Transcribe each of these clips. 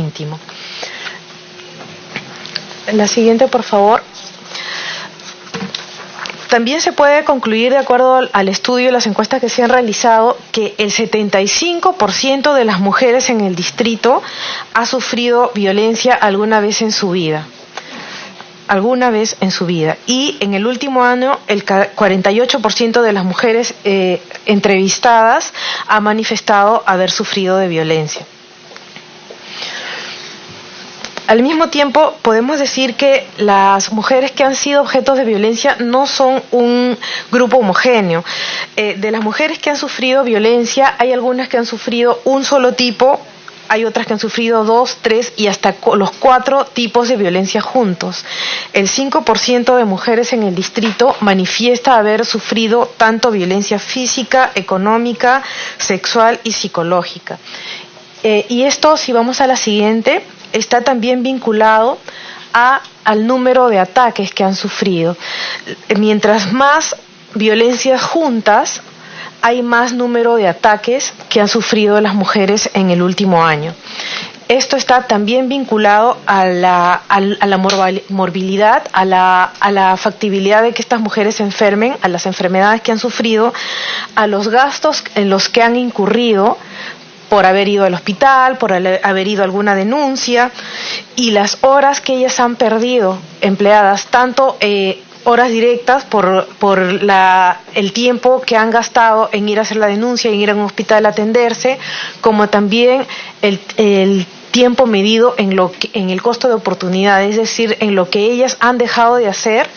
íntimo. La siguiente, por favor. También se puede concluir, de acuerdo al estudio y las encuestas que se han realizado, que el 75% de las mujeres en el distrito ha sufrido violencia alguna vez en su vida. Alguna vez en su vida. Y en el último año, el 48% de las mujeres entrevistadas ha manifestado haber sufrido de violencia. Al mismo tiempo, podemos decir que las mujeres que han sido objetos de violencia no son un grupo homogéneo. De las mujeres que han sufrido violencia, hay algunas que han sufrido un solo tipo, hay otras que han sufrido 2, 3 y hasta los 4 tipos de violencia juntos. El 5% de mujeres en el distrito manifiesta haber sufrido tanto violencia física, económica, sexual y psicológica. Y esto, si vamos a la siguiente, está también vinculado al número de ataques que han sufrido. Mientras más violencias juntas, hay más número de ataques que han sufrido las mujeres en el último año. Esto está también vinculado a la morbilidad, a la factibilidad de que estas mujeres se enfermen, a las enfermedades que han sufrido, a los gastos en los que han incurrido por haber ido al hospital, por haber ido a alguna denuncia, y las horas que ellas han perdido empleadas, tanto horas directas por el tiempo que han gastado en ir a hacer la denuncia, en ir a un hospital a atenderse, como también el tiempo medido en el costo de oportunidad, es decir, en lo que ellas han dejado de hacer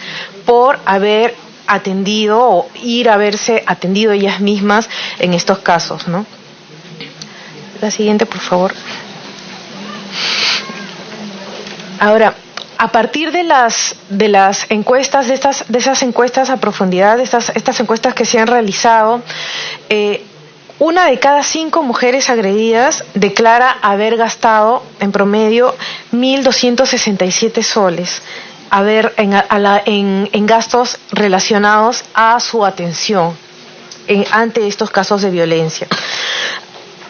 por haber atendido o ir a verse atendido ellas mismas en estos casos, ¿no? La siguiente, por favor. Ahora, a partir de las encuestas, de esas encuestas a profundidad, estas encuestas que se han realizado, 1 de cada 5 mujeres agredidas declara haber gastado en promedio 1.267 soles en gastos relacionados a su atención ante estos casos de violencia.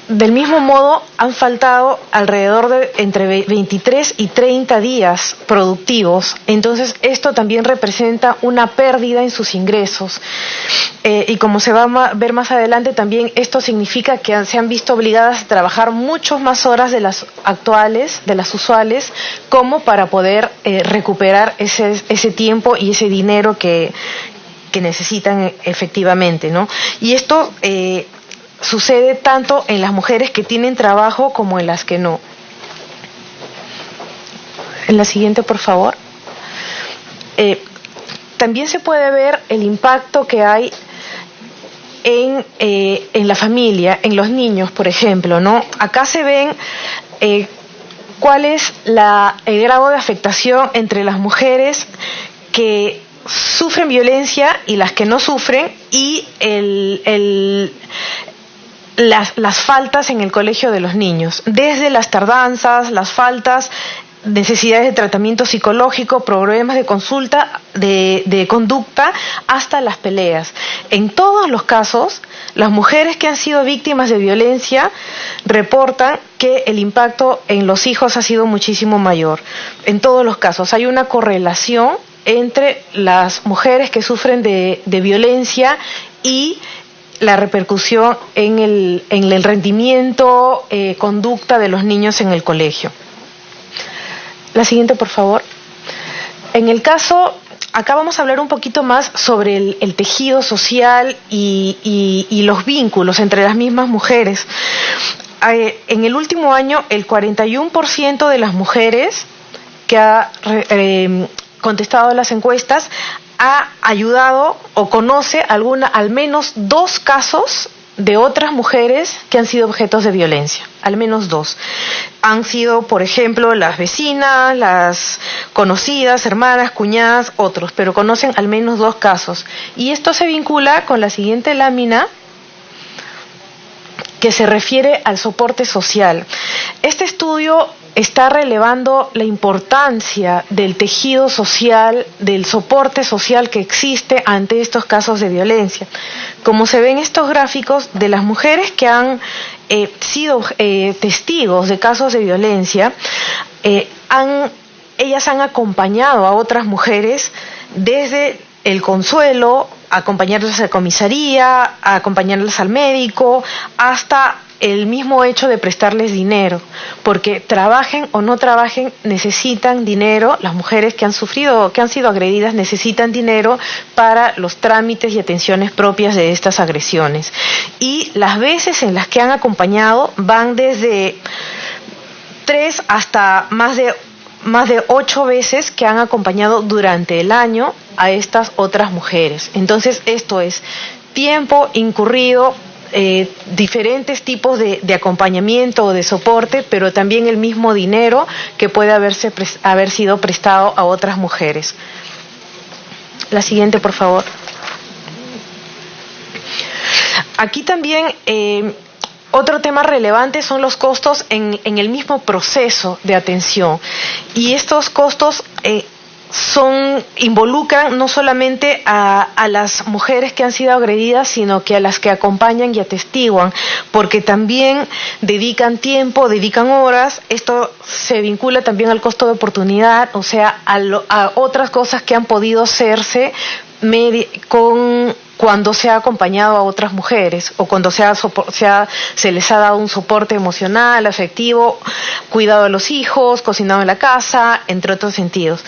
Del mismo modo, han faltado alrededor de entre 23 y 30 días productivos. Entonces, esto también representa una pérdida en sus ingresos. Y como se va a ver más adelante, también esto significa que se han visto obligadas a trabajar muchas más horas de las actuales, de las usuales, como para poder recuperar ese tiempo y ese dinero que necesitan efectivamente, ¿no? Y esto sucede tanto en las mujeres que tienen trabajo como en las que no. En la siguiente, por favor. También se puede ver el impacto que hay en la familia, en los niños, por ejemplo, ¿no? Acá se ven cuál es el grado de afectación entre las mujeres que sufren violencia y las que no sufren, y las faltas en el colegio de los niños, desde las tardanzas, las faltas, necesidades de tratamiento psicológico, problemas de consulta, de conducta, hasta las peleas. En todos los casos, las mujeres que han sido víctimas de violencia reportan que el impacto en los hijos ha sido muchísimo mayor. En todos los casos hay una correlación entre las mujeres que sufren de violencia y la repercusión en el rendimiento, conducta de los niños en el colegio. La siguiente, por favor. En el caso, acá vamos a hablar un poquito más sobre el tejido social y los vínculos entre las mismas mujeres. En el último año, el 41% de las mujeres que ha contestado a las encuestas ha ayudado o conoce al menos 2 casos de otras mujeres que han sido objetos de violencia, al menos 2. Han sido, por ejemplo, las vecinas, las conocidas, hermanas, cuñadas, otros, pero conocen al menos 2 casos. Y esto se vincula con la siguiente lámina, que se refiere al soporte social. Este estudio está relevando la importancia del tejido social, del soporte social que existe ante estos casos de violencia. Como se ven estos gráficos, de las mujeres que han sido testigos de casos de violencia, ellas han acompañado a otras mujeres desde el consuelo, acompañarlas a la comisaría, acompañarlas al médico, hasta el mismo hecho de prestarles dinero, porque trabajen o no trabajen, necesitan dinero. Las mujeres que han sufrido, que han sido agredidas, necesitan dinero para los trámites y atenciones propias de estas agresiones. Y las veces en las que han acompañado van desde 3 hasta más de 8 veces que han acompañado durante el año a estas otras mujeres. Entonces, esto es tiempo incurrido, diferentes tipos de acompañamiento o de soporte, pero también el mismo dinero que puede haber sido prestado a otras mujeres. La siguiente, por favor. Aquí también otro tema relevante son los costos en el mismo proceso de atención. Y estos costos involucran no solamente a las mujeres que han sido agredidas, sino que a las que acompañan y atestiguan, porque también dedican tiempo, dedican horas. Esto se vincula también al costo de oportunidad, o sea, a otras cosas que han podido hacerse cuando se ha acompañado a otras mujeres, o cuando se les ha dado un soporte emocional, afectivo, cuidado de los hijos, cocinado en la casa, entre otros sentidos.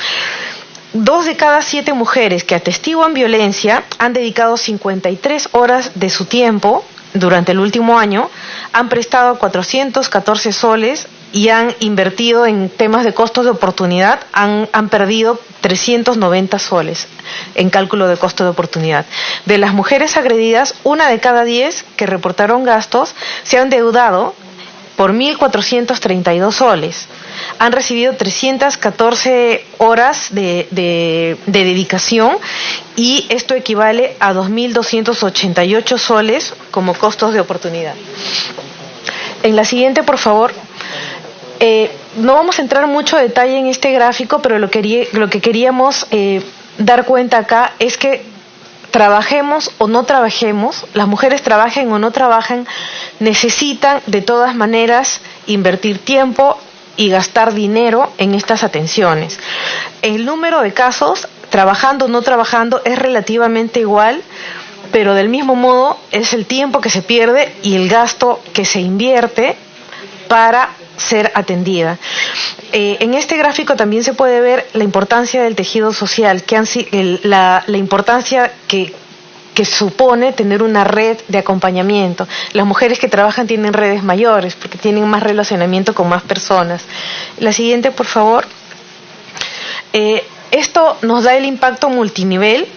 2 de cada 7 mujeres que atestiguan violencia han dedicado 53 horas de su tiempo durante el último año, han prestado 414 soles y han invertido en temas de costos de oportunidad, han perdido 390 soles en cálculo de costo de oportunidad. De las mujeres agredidas, 1 de cada 10 que reportaron gastos se han endeudado por 1.432 soles. Han recibido 314 horas de dedicación, y esto equivale a 2.288 soles como costos de oportunidad. En la siguiente, por favor. No vamos a entrar mucho detalle en este gráfico, pero lo que queríamos dar cuenta acá es que trabajemos o no trabajemos, las mujeres trabajen o no trabajen, necesitan de todas maneras invertir tiempo y gastar dinero en estas atenciones. El número de casos, trabajando o no trabajando, es relativamente igual, pero del mismo modo es el tiempo que se pierde y el gasto que se invierte para ser atendida. En este gráfico también se puede ver la importancia del tejido social, la importancia que supone tener una red de acompañamiento. Las mujeres que trabajan tienen redes mayores porque tienen más relacionamiento con más personas. La siguiente, por favor. Esto nos da el impacto multinivel,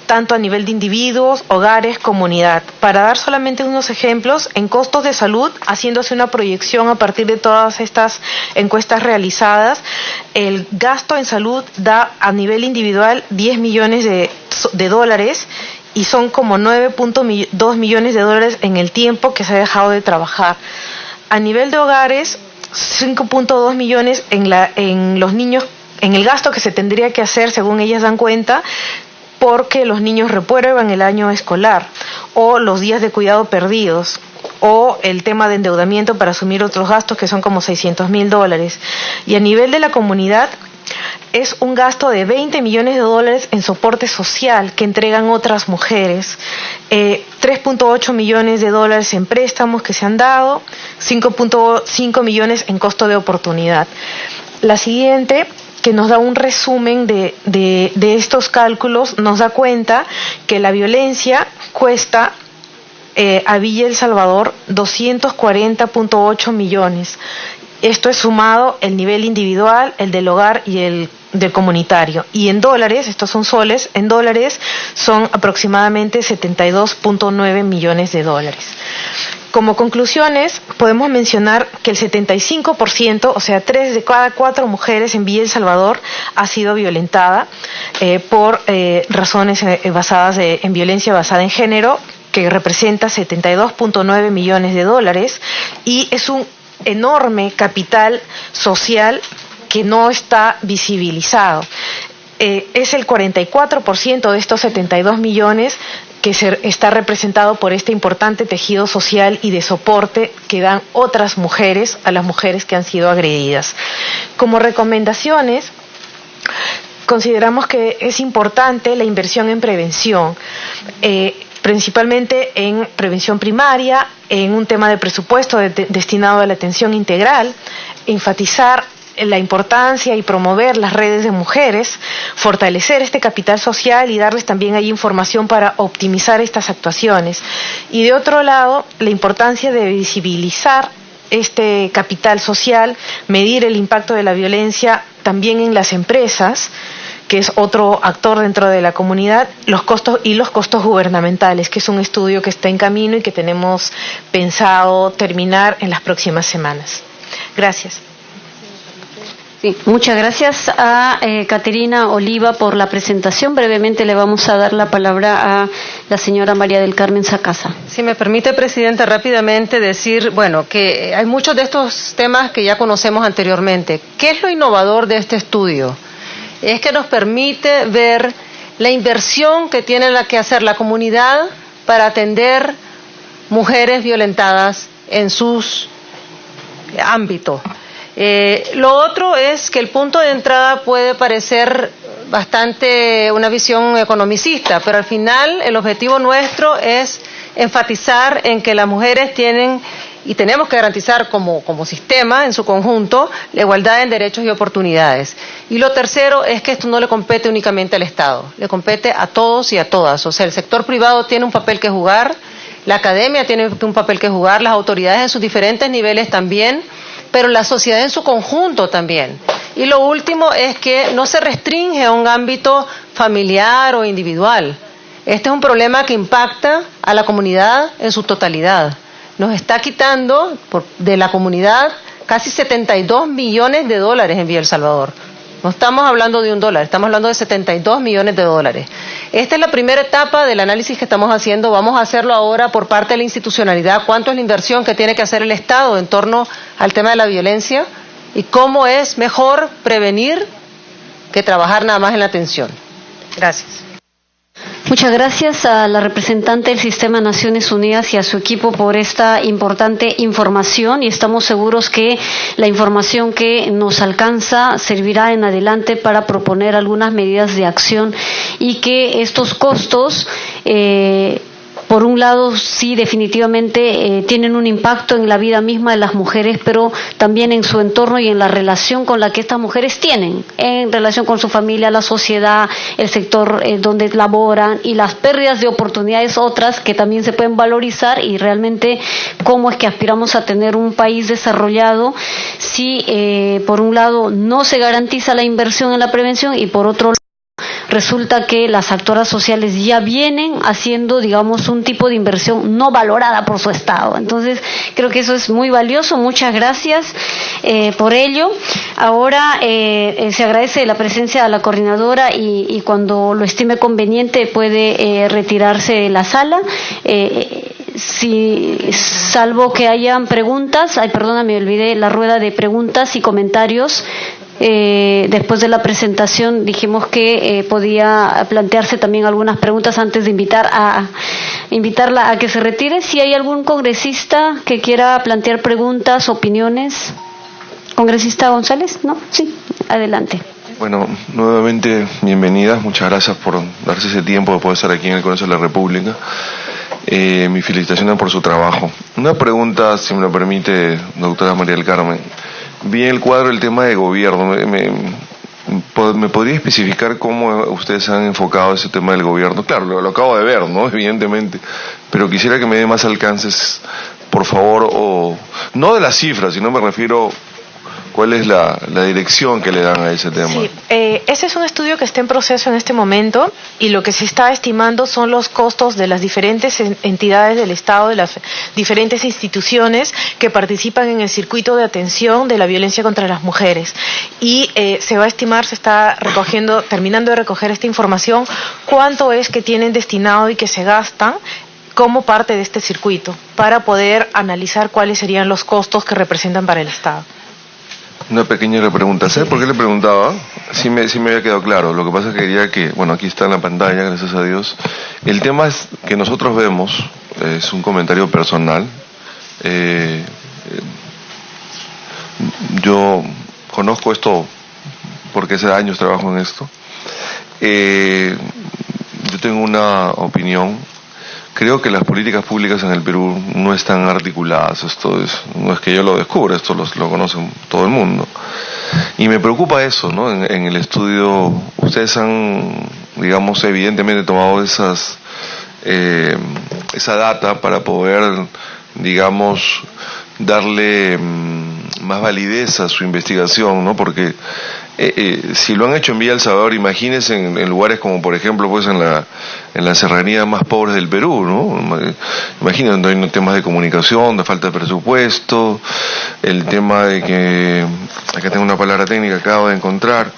tanto a nivel de individuos, hogares, comunidad. Para dar solamente unos ejemplos, en costos de salud, haciéndose una proyección a partir de todas estas encuestas realizadas, el gasto en salud da a nivel individual 10 millones de dólares, y son como 9.2 millones de dólares en el tiempo que se ha dejado de trabajar. A nivel de hogares, 5.2 millones en los niños, en el gasto que se tendría que hacer, según ellas dan cuenta, porque los niños reprueban el año escolar, o los días de cuidado perdidos, o el tema de endeudamiento para asumir otros gastos que son como 600.000 dólares. Y a nivel de la comunidad, es un gasto de 20 millones de dólares en soporte social que entregan otras mujeres, 3.8 millones de dólares en préstamos que se han dado, 5.5 millones en costo de oportunidad. La siguiente, que nos da un resumen de estos cálculos, nos da cuenta que la violencia cuesta a Villa El Salvador 240.8 millones. Esto es sumado el nivel individual, el del hogar y el del comunitario. Y en dólares, estos son soles, en dólares son aproximadamente 72.9 millones de dólares. Como conclusiones, podemos mencionar que el 75%, o sea, 3 de cada 4 mujeres en Villa El Salvador ha sido violentada por razones basadas en violencia basada en género, que representa 72.9 millones de dólares y es un enorme capital social que no está visibilizado. Es el 44% de estos 72 millones que está representado por este importante tejido social y de soporte que dan otras mujeres a las mujeres que han sido agredidas. Como recomendaciones, consideramos que es importante la inversión en prevención, principalmente en prevención primaria, en un tema de presupuesto destinado a la atención integral, enfatizar la importancia y promover las redes de mujeres, fortalecer este capital social y darles también ahí información para optimizar estas actuaciones. Y de otro lado, la importancia de visibilizar este capital social, medir el impacto de la violencia también en las empresas, que es otro actor dentro de la comunidad, los costos gubernamentales, que es un estudio que está en camino y que tenemos pensado terminar en las próximas semanas. Gracias. Sí, muchas gracias a Caterina Oliva por la presentación. Brevemente le vamos a dar la palabra a la señora María del Carmen Sacasa. Si me permite, Presidenta, rápidamente decir, bueno, que hay muchos de estos temas que ya conocemos anteriormente. ¿Qué es lo innovador de este estudio? Es que nos permite ver la inversión que tiene que hacer la comunidad para atender mujeres violentadas en sus ámbitos. Lo otro es que el punto de entrada puede parecer bastante una visión economicista, pero al final el objetivo nuestro es enfatizar en que las mujeres tienen y tenemos que garantizar como sistema en su conjunto la igualdad en derechos y oportunidades. Y lo tercero es que esto no le compete únicamente al Estado, le compete a todos y a todas. O sea, el sector privado tiene un papel que jugar, la academia tiene un papel que jugar, las autoridades en sus diferentes niveles también, pero la sociedad en su conjunto también. Y lo último es que no se restringe a un ámbito familiar o individual. Este es un problema que impacta a la comunidad en su totalidad. Nos está quitando de la comunidad casi 72 millones de dólares en Villa El Salvador. No estamos hablando de $1, estamos hablando de 72 millones de dólares. Esta es la primera etapa del análisis que estamos haciendo. Vamos a hacerlo ahora por parte de la institucionalidad. ¿Cuánto es la inversión que tiene que hacer el Estado en torno al tema de la violencia? Y cómo es mejor prevenir que trabajar nada más en la atención. Gracias. Muchas gracias a la representante del Sistema Naciones Unidas y a su equipo por esta importante información, y estamos seguros que la información que nos alcanza servirá en adelante para proponer algunas medidas de acción y que estos costos por un lado, sí, definitivamente tienen un impacto en la vida misma de las mujeres, pero también en su entorno y en la relación con la que estas mujeres tienen, en relación con su familia, la sociedad, el sector donde laboran, y las pérdidas de oportunidades otras que también se pueden valorizar, y realmente cómo es que aspiramos a tener un país desarrollado si por un lado no se garantiza la inversión en la prevención y por otro lado resulta que las actoras sociales ya vienen haciendo, digamos, un tipo de inversión no valorada por su Estado. Entonces, creo que eso es muy valioso. Muchas gracias por ello. Ahora se agradece la presencia de la coordinadora y cuando lo estime conveniente puede retirarse de la sala. Salvo que hayan preguntas, me olvidé la rueda de preguntas y comentarios. Después de la presentación dijimos que podía plantearse también algunas preguntas antes de invitarla a que se retire. Si hay algún congresista que quiera plantear preguntas, opiniones. ¿Congresista González? ¿No? Sí, adelante. Bueno, nuevamente bienvenidas, muchas gracias por darse ese tiempo de poder estar aquí en el Congreso de la República. Mi felicitaciones por su trabajo. Una pregunta, si me lo permite, doctora María del Carmen. Vi el cuadro del tema de gobierno. ¿Me podría especificar cómo ustedes han enfocado ese tema del gobierno? Claro, lo acabo de ver, ¿no? Evidentemente, pero quisiera que me dé más alcances, por favor, o no de las cifras, sino me refiero ¿cuál es la dirección que le dan a ese tema? Sí, ese es un estudio que está en proceso en este momento y lo que se está estimando son los costos de las diferentes entidades del Estado, de las diferentes instituciones que participan en el circuito de atención de la violencia contra las mujeres. Y se va a estimar, se está terminando de recoger esta información, cuánto es que tienen destinado y que se gastan como parte de este circuito para poder analizar cuáles serían los costos que representan para el Estado. Una pequeña pregunta. ¿Sabes por qué le preguntaba? Sí me había quedado claro. Lo que pasa es que quería que, bueno, aquí está en la pantalla, gracias a Dios. El tema es que nosotros vemos, es un comentario personal. Yo conozco esto porque hace años trabajo en esto. Yo tengo una opinión. Creo que las políticas públicas en el Perú no están articuladas. No es que yo lo descubra, esto lo conoce todo el mundo. Y me preocupa eso, ¿no? En el estudio, ustedes han, digamos, evidentemente tomado esa data para poder, digamos, darle más validez a su investigación, ¿no? Porque si lo han hecho en Villa El Salvador, imagínense en lugares como, por ejemplo, pues en las serranías más pobres del Perú, ¿no? Imagínense, donde hay temas de comunicación, de falta de presupuesto, el tema de que, acá tengo una palabra técnica que acabo de encontrar,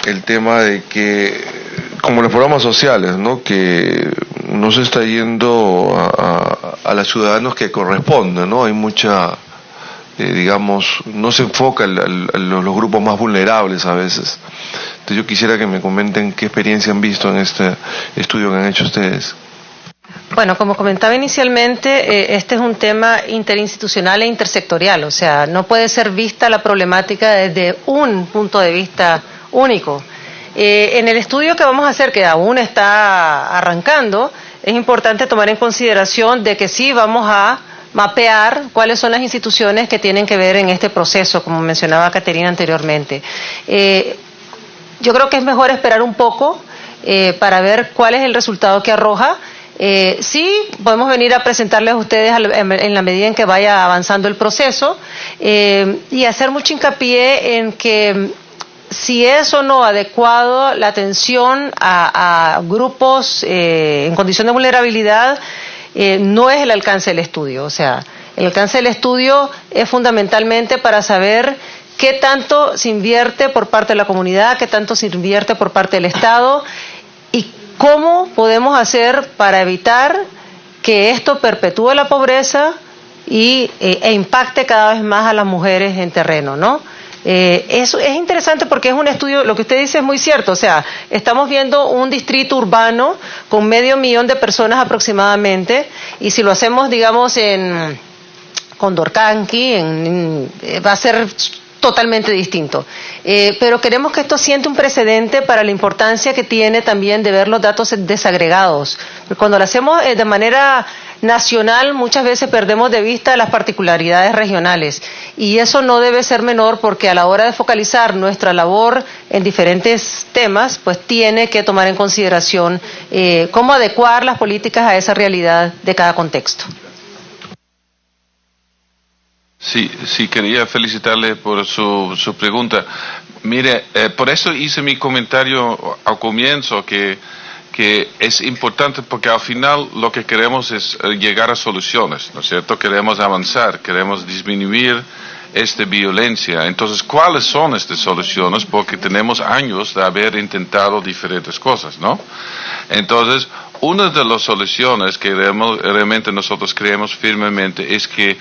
el tema de que, como los programas sociales, ¿no? Que no se está yendo a los ciudadanos que corresponden, ¿no? Hay mucha... digamos, no se enfoca en los grupos más vulnerables a veces. Entonces yo quisiera que me comenten qué experiencia han visto en este estudio que han hecho ustedes. Bueno, como comentaba inicialmente, este es un tema interinstitucional e intersectorial, o sea, no puede ser vista la problemática desde un punto de vista único. En el estudio que vamos a hacer, que aún está arrancando, es importante tomar en consideración de que sí vamos a mapear cuáles son las instituciones que tienen que ver en este proceso, como mencionaba Caterina anteriormente. Yo creo que es mejor esperar un poco para ver cuál es el resultado que arroja. Sí, podemos venir a presentarles a ustedes en la medida en que vaya avanzando el proceso y hacer mucho hincapié en que si es o no adecuado la atención a grupos en condición de vulnerabilidad, no es el alcance del estudio. O sea, el alcance del estudio es fundamentalmente para saber qué tanto se invierte por parte de la comunidad, qué tanto se invierte por parte del Estado y cómo podemos hacer para evitar que esto perpetúe la pobreza e impacte cada vez más a las mujeres en terreno, ¿no? Eso es interesante porque es un estudio, lo que usted dice es muy cierto, o sea, estamos viendo un distrito urbano con 500,000 de personas aproximadamente, y si lo hacemos, digamos, en Condorcanqui, va a ser totalmente distinto. Pero queremos que esto siente un precedente para la importancia que tiene también de ver los datos desagregados. Cuando lo hacemos de manera nacional, muchas veces perdemos de vista las particularidades regionales, y eso no debe ser menor, porque a la hora de focalizar nuestra labor en diferentes temas, pues tiene que tomar en consideración cómo adecuar las políticas a esa realidad de cada contexto. Sí, quería felicitarle por su pregunta. Mire, por eso hice mi comentario al comienzo, que es importante, porque al final lo que queremos es llegar a soluciones, ¿no es cierto? Queremos avanzar, queremos disminuir esta violencia. Entonces, ¿cuáles son estas soluciones? Porque tenemos años de haber intentado diferentes cosas, ¿no? Entonces, una de las soluciones que realmente nosotros creemos firmemente es que,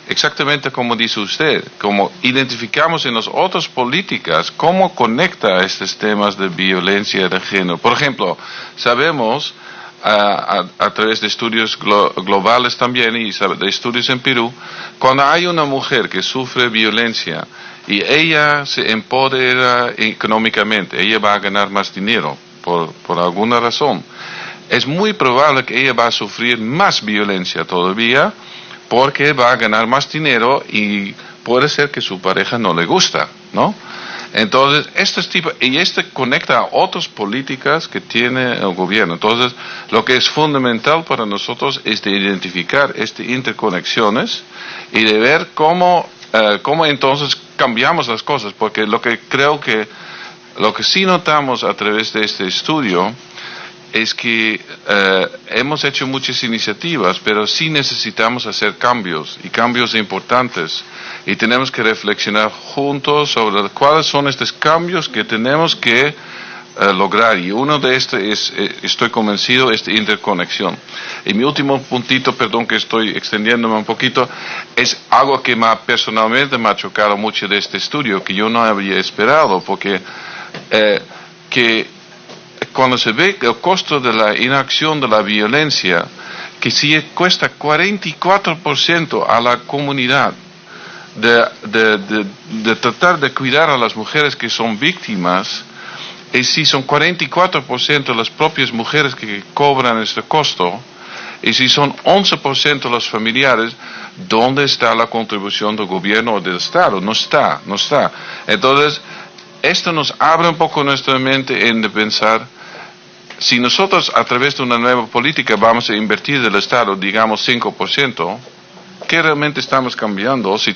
exactamente como dice usted, como identificamos en las otras políticas, cómo conecta estos temas de violencia de género. Por ejemplo, sabemos a través de estudios globales también y de estudios en Perú, cuando hay una mujer que sufre violencia y ella se empodera económicamente, ella va a ganar más dinero por alguna razón, es muy probable que ella va a sufrir más violencia todavía, porque va a ganar más dinero y puede ser que su pareja no le gusta, ¿no? Entonces, este conecta a otras políticas que tiene el gobierno. Entonces, lo que es fundamental para nosotros es de identificar estas interconexiones y de ver cómo entonces cambiamos las cosas, porque lo que sí notamos a través de este estudio es que hemos hecho muchas iniciativas, pero sí necesitamos hacer cambios, y cambios importantes, y tenemos que reflexionar juntos sobre cuáles son estos cambios que tenemos que lograr, y uno de estos es, estoy convencido, es de interconexión. Y mi último puntito, perdón que estoy extendiéndome un poquito, es algo que personalmente me ha chocado mucho de este estudio, que yo no había esperado, porque que cuando se ve el costo de la inacción de la violencia, que si cuesta 44% a la comunidad de tratar de cuidar a las mujeres que son víctimas, y si son 44% las propias mujeres que cobran este costo, y si son 11% los familiares, ¿dónde está la contribución del gobierno o del Estado? No está. Entonces, esto nos abre un poco nuestra mente en de pensar, si nosotros a través de una nueva política vamos a invertir del Estado, digamos 5%, ¿qué realmente estamos cambiando? Si